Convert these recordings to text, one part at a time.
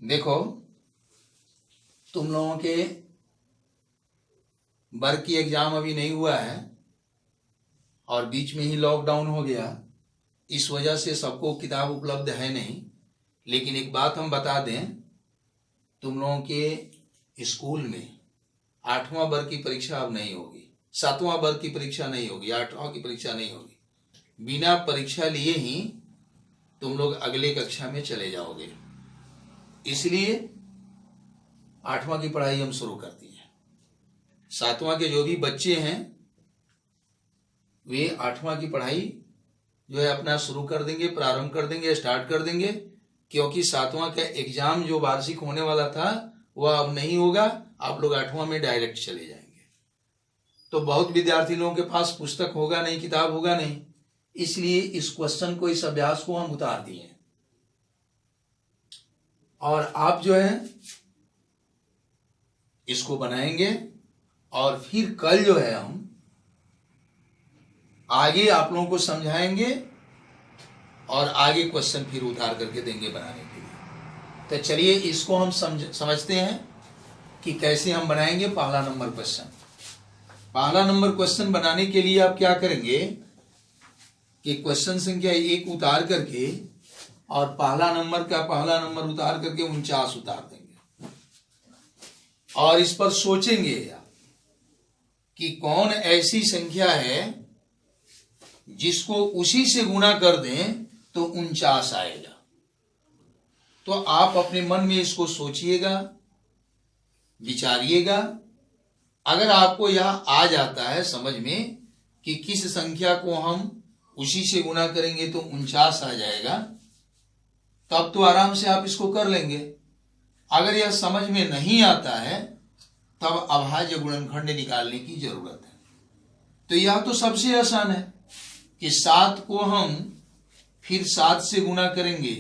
देखो, तुम लोगों के वर्ग की एग्जाम अभी नहीं हुआ है और बीच में ही लॉकडाउन हो गया। इस वजह से सबको किताब उपलब्ध है नहीं। लेकिन एक बात हम बता दें, तुम लोगों के स्कूल में 8वां वर्ग की परीक्षा अब नहीं होगी, 7वां वर्ग की परीक्षा नहीं होगी, 8वां की परीक्षा नहीं होगी। बिना परीक्षा लिए ही तुम लोग अगले कक्षा में चले जाओगे। इसलिए 8वां की पढ़ाई हम शुरू कर दी है। 7वां के जो भी बच्चे हैं वे 8वां की पढ़ाई जो है अपना शुरू कर देंगे, प्रारंभ कर देंगे, स्टार्ट कर देंगे, क्योंकि 7वां का एग्जाम जो वार्षिक होने वाला था वह अब नहीं होगा। आप लोग 8वां में डायरेक्ट चले जाएंगे। तो बहुत विद्यार्थी लोगों के पास पुस्तक होगा नहीं, किताब होगा नहीं, इसलिए इस क्वेश्चन को, इस अभ्यास को हम उतार दिए और आप जो है इसको बनाएंगे और फिर कल जो है हम आगे आप लोगों को समझाएंगे और आगे क्वेश्चन फिर उतार करके देंगे बनाने के लिए। तो चलिए इसको हम समझते हैं कि कैसे हम बनाएंगे पहला नंबर क्वेश्चन। पहला नंबर क्वेश्चन बनाने के लिए आप क्या करेंगे कि क्वेश्चन संख्या 1 उतार करके और पहला नंबर उतार करके 49 उतार देंगे और इस पर सोचेंगे कि कौन ऐसी संख्या है जिसको उसी से गुणा कर दें तो 49 आएगा। तो आप अपने मन में इसको सोचिएगा, विचारिएगा। अगर आपको यह आ जाता है समझ में कि किस संख्या को हम उसी से गुणा करेंगे तो 49 आ जाएगा, तब तो आराम से आप इसको कर लेंगे। अगर यह समझ में नहीं आता है तब अभाज्य गुणनखंड निकालने की जरूरत है। तो यह तो सबसे आसान है कि 7 को हम फिर 7 से गुणा करेंगे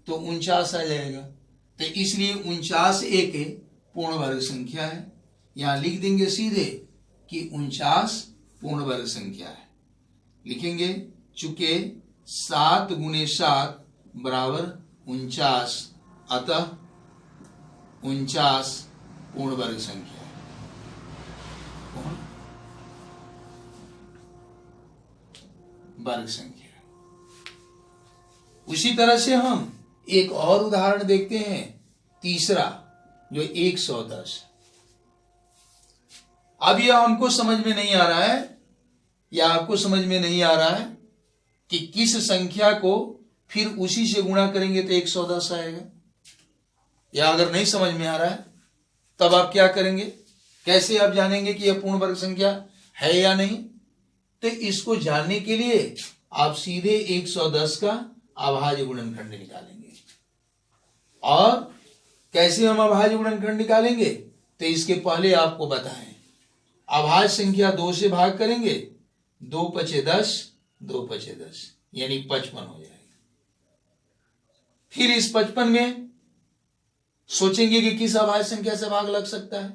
तो 49 आ जाएगा। तो इसलिए 49 एक पूर्ण वर्ग संख्या है। यहां लिख देंगे सीधे कि 49 पूर्ण वर्ग संख्या है। लिखेंगे चूंकि 7 गुणे 7 बराबर 49, अतः 49 पूर्ण वर्ग संख्या है। वर्ग संख्या। उसी तरह से हम एक और उदाहरण देखते हैं, तीसरा जो 110। अब यह हमको समझ में नहीं आ रहा है या आपको समझ में नहीं आ रहा है कि किस संख्या को फिर उसी से गुणा करेंगे तो 110 आएगा। या अगर नहीं समझ में आ रहा है तब आप क्या करेंगे, कैसे आप जानेंगे कि यह पूर्ण वर्ग संख्या है या नहीं? तो इसको जानने के लिए आप सीधे 110 का अभाज्य गुणनखंड निकालेंगे। और कैसे हम अभाज्य गुणनखंड निकालेंगे तो इसके पहले आपको बताएं, अभाज्य संख्या 2 से भाग करेंगे, 2 पचे 10, 2 पचे 10 यानी 55 हो जाएगा। फिर इस 55 में सोचेंगे कि किस अभाज्य संख्या से भाग लग सकता है।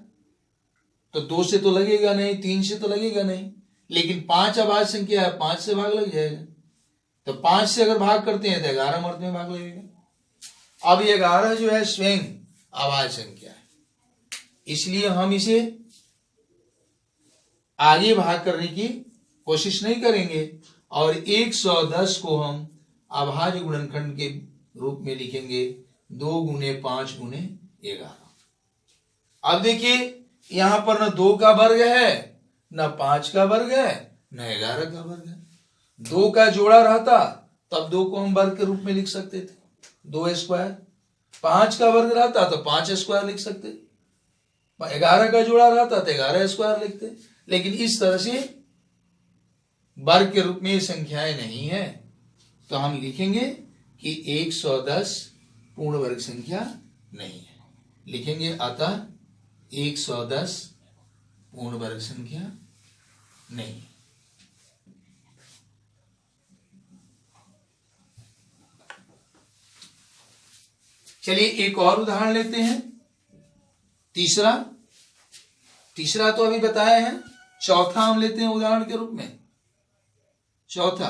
तो 2 से तो लगेगा नहीं, 3 से तो लगेगा नहीं, लेकिन 5 अभाज्य संख्या है, 5 से भाग लग जाएगा। तो 5 से अगर भाग करते हैं तो 11 मर्द में भाग लगेगा। अब 11 जो है स्वयं अभाज्य संख्या है, इसलिए हम इसे आगे भाग करने की कोशिश नहीं करेंगे और 110 को हम अभाज्य गुणनखंड के रूप में लिखेंगे 2 गुणे 5 गुणे 11। अब देखिए यहां पर न 2 का वर्ग है, न 5 का वर्ग है, न 11 का वर्ग है। 2 का जोड़ा रहता तब 2 को हम वर्ग के रूप में लिख सकते थे, 2 स्क्वायर। 5 का वर्ग रहता तो 5 स्क्वायर लिख सकते, 11 का जोड़ा रहता तो 11 स्क्वायर लिखते। लेकिन इस तरह से वर्ग के रूप में संख्याएं नहीं है, तो हम लिखेंगे कि 110 पूर्ण वर्ग संख्या नहीं है। लिखेंगे अतः 110 पूर्ण वर्ग संख्या नहीं। चलिए एक और उदाहरण लेते हैं, तीसरा तो अभी बताया है, चौथा हम लेते हैं उदाहरण के रूप में। चौथा,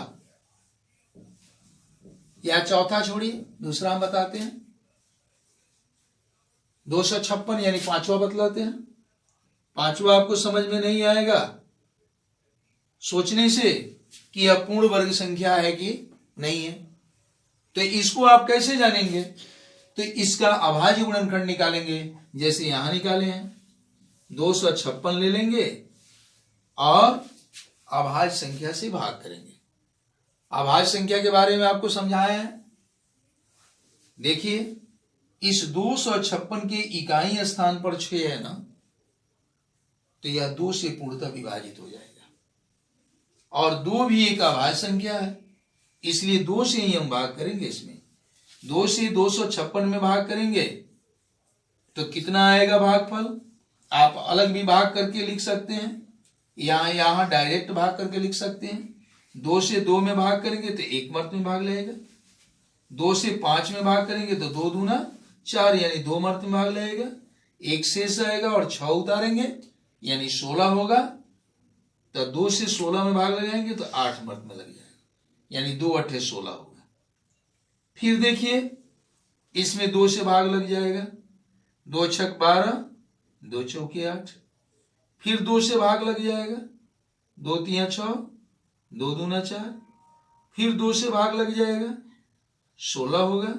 या चौथा छोड़िए, दूसरा हम बताते हैं। 256 यानी पांचवा बतलाते हैं। पांचवा आपको समझ में नहीं आएगा सोचने से कि यह पूर्ण वर्ग संख्या है कि नहीं है, तो इसको आप कैसे जानेंगे? तो इसका अभाज्य गुणनखंड निकालेंगे, जैसे यहां निकाले हैं। 256 ले लेंगे और अभाज्य संख्या से भाग करेंगे। अभाज्य संख्या के बारे में आपको समझाया है। देखिए, इस 256 के इकाई स्थान पर 6 है ना, तो यह 2 से पूर्णतः विभाजित हो जाएगा। और 2 भी एक अभाज्य संख्या है, इसलिए 2 से ही हम भाग करेंगे। इसमें 2 से 256 में भाग करेंगे तो कितना आएगा भागफल? आप अलग भी भाग करके लिख सकते हैं, यहां डायरेक्ट भाग करके लिख सकते हैं। 2 से 2 में भाग करेंगे तो 1 मर्त में भाग लगेगा। 2 से 5 में भाग करेंगे तो 2 दूना 4 यानी 2 मर्त में भाग लगेगा। 1 शेष आएगा और 6 उतारेंगे यानी 16 होगा। तो 2 से 16 में भाग लगाएंगे तो 8 मर्त में लग जाएगा, यानी 2 अट्ठे 16 होगा। फिर देखिए, इसमें 2 से भाग लग जाएगा, 2 छक 12, 2 चौके 8। फिर 2 से भाग लग जाएगा, 2 तिया 6, 2 दूना 4। फिर 2 से भाग लग जाएगा, 16 होगा।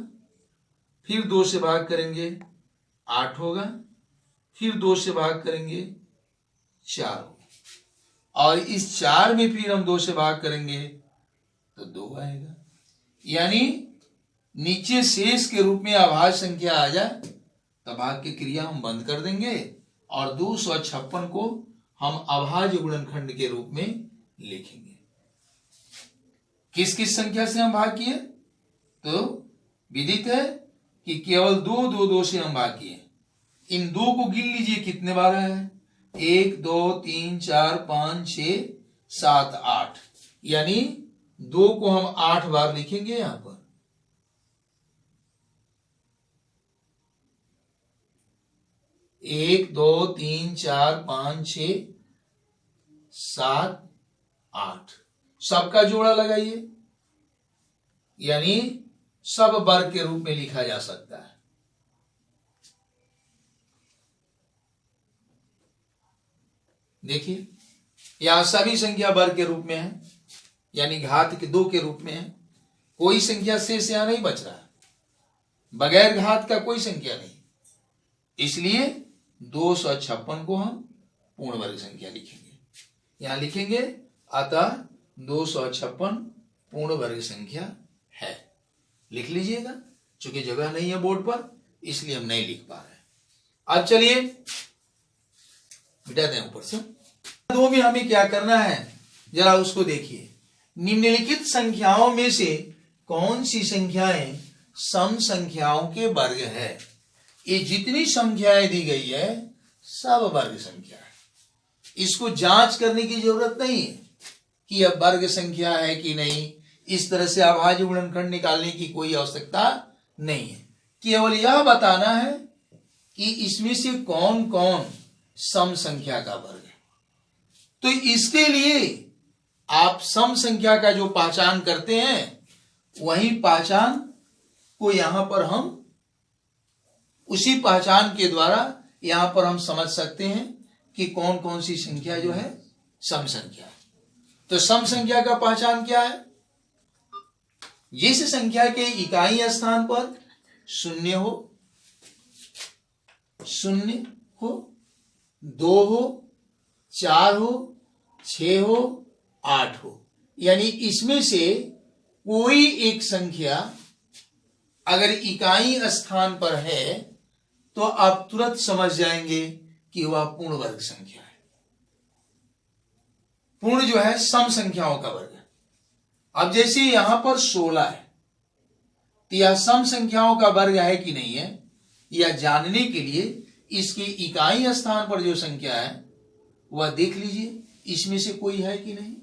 फिर 2 से भाग करेंगे, 8 होगा। फिर 2 से भाग करेंगे, 4 होगा। और इस 4 में फिर हम 2 से भाग करेंगे तो 2 आएगा। यानी नीचे शेष के रूप में अभाज्य संख्या आ जाए तब भाग की क्रिया हम बंद कर देंगे और 256 को हम अभाज्य गुणनखंड के रूप में लिखेंगे। किस किस संख्या से हम भाग किए? तो विदित है कि केवल 2 2 2 से हम भाग किए। इन 2 को गिन लीजिए कितने बार है। 1 2 3 4 5 6 7 8, यानी 2 को हम 8 बार लिखेंगे। यहां पर 1 2 3 4 5 6 7 8, सबका जोड़ा लगाइए, यानी सब वर्ग के रूप में लिखा जा सकता है। देखिए, यहां सभी संख्या वर्ग के रूप में है, यानी घात के 2 के रूप में है। कोई संख्या शेष यहां नहीं बच रहा है, बगैर घात का कोई संख्या नहीं। इसलिए 256 को हम पूर्ण वर्ग संख्या लिखेंगे। यहां लिखेंगे अतः 256 पूर्ण वर्ग संख्या है। लिख लीजिएगा, चूंकि जगह नहीं है बोर्ड पर इसलिए हम नहीं लिख पा रहे। अब चलिए मिटा दें ऊपर से। 2 में हमें क्या करना है जरा उसको देखिए। निम्नलिखित संख्याओं में से कौन सी संख्याएं सम संख्याओं के वर्ग है? ये जितनी संख्याएं दी गई है सब वर्ग संख्या है। इसको जांच करने की जरूरत नहीं है कि यह वर्ग संख्या है कि नहीं। इस तरह से अभाज्य गुणनखंड निकालने की कोई आवश्यकता नहीं है। केवल यह बताना है कि इसमें से कौन कौन सम संख्या का वर्ग है। तो इसके लिए आप सम संख्या का जो पहचान करते हैं वही पहचान को यहां पर हम उसी पहचान के द्वारा यहां पर हम समझ सकते हैं कि कौन कौन सी संख्या जो है सम संख्या है। तो सम संख्या का पहचान क्या है? जिस संख्या के इकाई स्थान पर शून्य हो, 2 हो, 4 हो, 6 हो, 8 हो, यानी इसमें से कोई एक संख्या अगर इकाई स्थान पर है तो आप तुरंत समझ जाएंगे कि वह पूर्ण वर्ग संख्या है। पूर्ण जो है सम संख्याओं का वर्ग है। अब जैसे यहां पर 16 है तो यह सम संख्याओं का वर्ग है कि नहीं है, यह जानने के लिए इसके इकाई स्थान पर जो संख्या है वह देख लीजिए, इसमें से कोई है कि नहीं।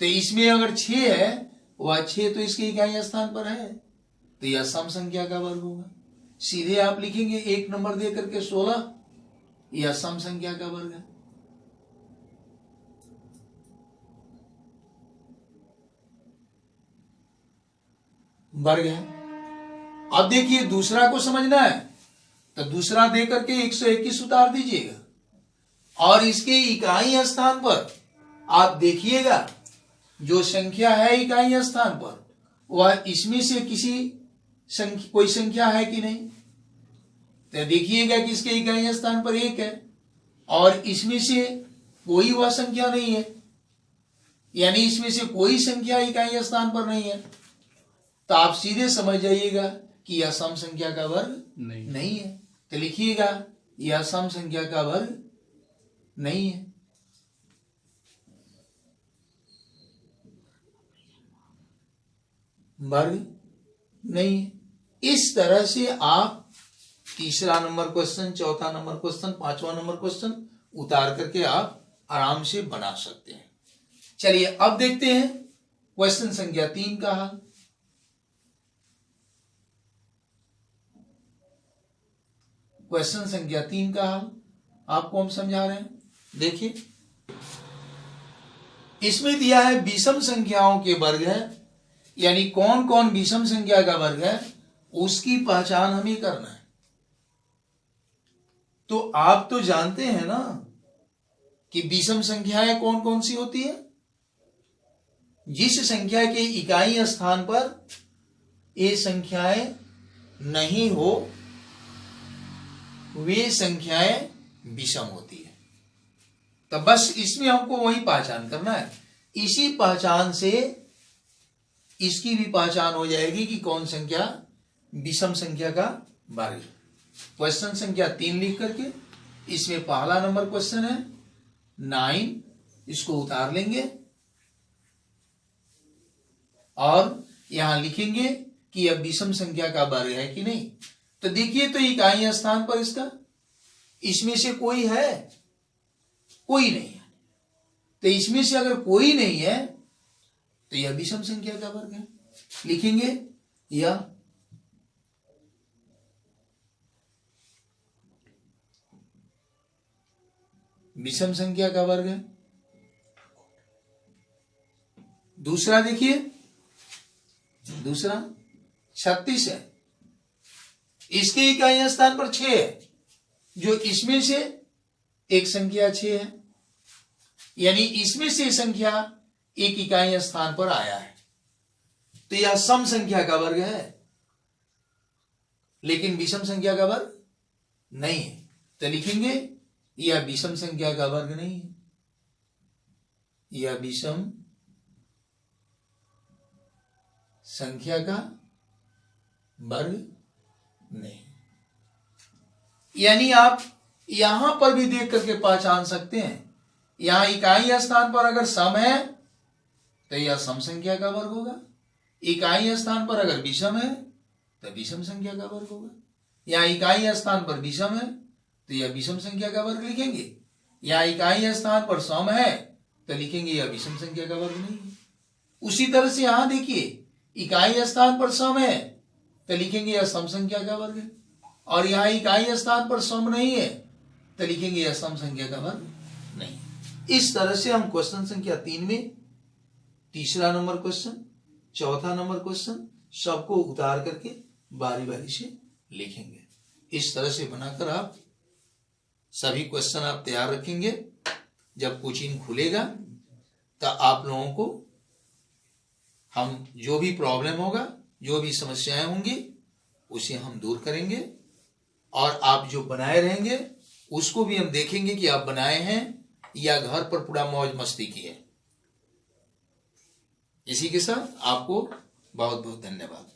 तो इसमें अगर 6 है, वह 6 तो इसके इकाई स्थान पर है, तो यह सम संख्या का वर्ग होगा। सीधे आप लिखेंगे 1 नंबर दे करके 16, यह सम संख्या का वर्ग है। वर्ग है। अब देखिए दूसरा को समझना है तो दूसरा दे करके 121 उतार दीजिएगा और इसके इकाई स्थान पर आप देखिएगा जो संख्या है इकाई स्थान पर वह इसमें से कोई संख्या है कि नहीं। तो देखिएगा कि इसके इकाई स्थान पर 1 है और इसमें से कोई वह संख्या नहीं है, यानी इसमें से कोई संख्या इकाई स्थान पर नहीं है। तो आप सीधे समझ जाइएगा कि यह सम संख्या का वर्ग नहीं है। तो लिखिएगा यह सम संख्या का वर्ग नहीं है। वर्ग नहीं है। इस तरह से आप तीसरा नंबर क्वेश्चन, चौथा नंबर क्वेश्चन, पांचवा नंबर क्वेश्चन उतार करके आप आराम से बना सकते हैं। चलिए अब देखते हैं क्वेश्चन संख्या 3 का हल। क्वेश्चन संख्या 3 का हल आपको हम समझा रहे हैं। देखिए इसमें दिया है विषम संख्याओं के वर्ग है, यानी कौन कौन विषम संख्या का वर्ग है उसकी पहचान हमें करना है। तो आप तो जानते हैं ना कि विषम संख्याएं कौन कौन सी होती है। जिस संख्या के इकाई स्थान पर ये संख्याएं नहीं हो वे संख्याएं विषम होती है। तो बस इसमें हमको वही पहचान करना है। इसी पहचान से इसकी भी पहचान हो जाएगी कि कौन संख्या विषम संख्या का वर्ग। क्वेश्चन संख्या 3 लिख करके इसमें पहला नंबर क्वेश्चन है 9, इसको उतार लेंगे और यहां लिखेंगे कि यह विषम संख्या का वर्ग है कि नहीं। तो देखिए तो इकाई स्थान पर इसका इसमें से कोई है, कोई नहीं है। तो इसमें से अगर कोई नहीं है तो यह विषम संख्या का वर्ग है। लिखेंगे यह विषम संख्या का वर्ग है। दूसरा देखिए, दूसरा 36 है, इसके इकाई स्थान पर 6 है, जो इसमें से एक संख्या 6 है, यानी इसमें से संख्या एक इकाई स्थान पर आया है। तो यह सम संख्या का वर्ग है लेकिन विषम संख्या का वर्ग नहीं है। तो लिखेंगे यह विषम संख्या का वर्ग नहीं है, यह विषम संख्या का वर्ग नहीं। यानी आप यहां पर भी देख करके पहचान सकते हैं, यहां इकाई स्थान पर अगर सम है तो यह सम संख्या का वर्ग होगा, इकाई स्थान पर अगर विषम है तो विषम संख्या का वर्ग होगा। यहां इकाई स्थान पर विषम है तो यह विषम संख्या का वर्ग लिखेंगे, यहां इकाई स्थान पर सम है तो लिखेंगे यह विषम संख्या का वर्ग नहीं है। उसी तरह से यहां देखिए इकाई स्थान पर सम है तो लिखेंगे यह सम संख्या का वर्ग है, और यहां इकाई स्थान पर सम नहीं है तो लिखेंगे यह सम संख्या का वर्ग नहीं। इस तरह से हम क्वेश्चन संख्या 3 में तीसरा नंबर क्वेश्चन, चौथा नंबर क्वेश्चन सबको उतार करके बारी बारी से लिखेंगे। इस तरह से बनाकर आप सभी क्वेश्चन आप तैयार रखेंगे। जब कोचिंग खुलेगा तो आप लोगों को हम जो भी प्रॉब्लम होगा, जो भी समस्याएं होंगी उसे हम दूर करेंगे, और आप जो बनाए रहेंगे उसको भी हम देखेंगे कि आप बनाए हैं या घर पर पूरा मौज मस्ती की है। इसी के साथ आपको बहुत बहुत धन्यवाद।